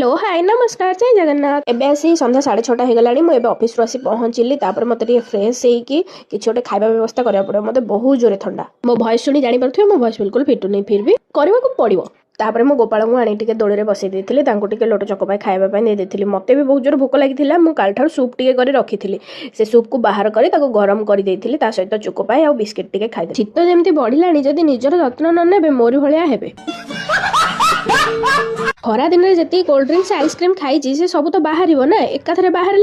Hello hi नमस्कार जय जगन्नाथ एबे आसी संध्या 6:30 हो गलानी मु एबे ऑफिस रो आसी पहुंचली तापर मते टिके फ्रेश हेई कि किछ गोटे खाइबा व्यवस्था करिया पड़ो मते बहुत जोरे ठंडा मो वॉइस सुनी जानि परथि मो वॉइस बिल्कुल फिटु नै फिर भी करबा को पड़िबो तापर मु गोपाल को आनी टिके दोळे रे बसै देथिली तांको टिके लोटो चकोपाई खाइबा पई दे देथिली मते भी बहुत जोर भूख लागिथिला मु काल ठार सूप टिके करी रखिथिली से सूप को बाहर करी ताको गरम करी देथिली ता सहित चकोपाई आ बिस्किट टिके खाइ शीत जेमति बढ़िलानी जदी निजर जत्न न नेबे मोरी भलिया हेबे खरा दिन में जति कोल्ड ड्रिंक्स आइसक्रीम खाई से सब तो बाहर ना एकाथरे बाहर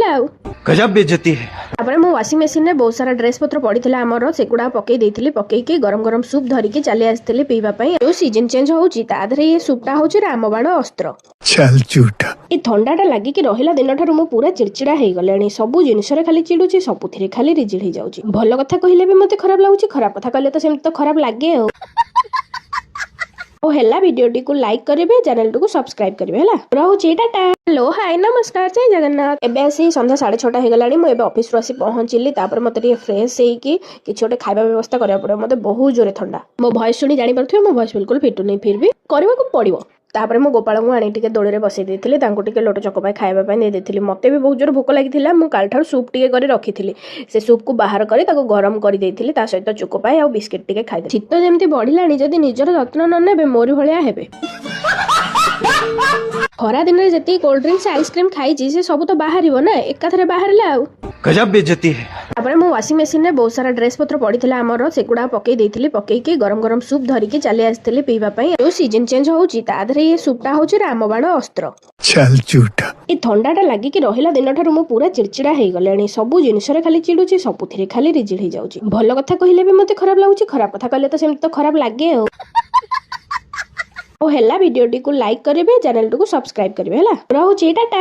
गजब बेइज्जती है। तापर मो वाशिंग मशीन में बहुत सारा ड्रेस पत्र पड़ीथिला हमर सेगुडा पकई देथिली पकईकी गरम गरम सूप धरिकी चली आस्थिली पीवा पई जो सीजन चेंज होउची ताधरे ये सूपटा होउची रामबाण अस्त्र चल झूठा ए थंडाटा लागि कि रहिला दिन ठारू मो पूरा चिड़चिड़ा हेई गलेनी सबु जिनिस रे खाली चिडुची सबुथिरे खाली रिजिड हे जाउची भलो कथा कहिले भी मते खराब लागुची खराब कथा कहले तो सेम तो खराब लागे ओ हेला वीडियो टी को लाइक करेबे चैनल टी को सब्सक्राइब करेबे हेला रहउची टाटा हेलो हाय नमस्कार जय जगन्नाथ एबे आसी संध्या 6:30 हो गलानी मु एबे ऑफिस रो आसी पहुंचली तापर मते टिके फ्रेश हेई कि किछ गोटे खाइबा व्यवस्था करिया पड़ो मते बहुत जोरे ठंडा मो वॉइस सुनी जानि परथि मो वॉइस बिल्कुल फिटु नै फिर भी करबा को पड़िबो तापर मु गोपाल को आनी टिके दोळे रे बसै देथिली तांको टिके लोटो चकोपाई खाइबा पई दे देथिली मते भी बहुत जोर भूख लागिथिला मु काल ठार सूप टिके करी रखिथिली से सूप को बाहर करी ताको गरम करी देथिली ता सहित चकोपाई आ बिस्किट टिके खाइ शीत जेमति बढ़िलानी जदी निजर जत्न न नेबे मोरी भलिया हेबे खरा दिन में जति कोल्ड ड्रिंक्स आइसक्रीम खाई से सब तो बाहर ना एकाथरे बाहर गजब बेइज्जती है। तापर मो वाशिंग मशीन में बहुत सारा ड्रेस पत्र पड़ीथिला हमर सेगुडा पकई देथिली पकईकी गरम गरम सूप धरिकी चली आस्थिली पीवा पई जो सीजन चेंज होउची ताधरे ये सूपटा होउची रामबाण अस्त्र चल झूठा ए थंडाटा लागि कि रहिला दिन ठारू मो पूरा चिड़चिड़ा हेई गलेनी सबु जिनिस रे खाली चिडुची सबुथिरे खाली रिजिड हे जाउची भलो कथा कहिले भी मते खराब लागुची खराब कथा कहले तो सेम तो खराब लागे ओ हेला वीडियो टी को लाइक करेबे चैनल टी को सब्सक्राइब करेबे हेला रहउची टाटा।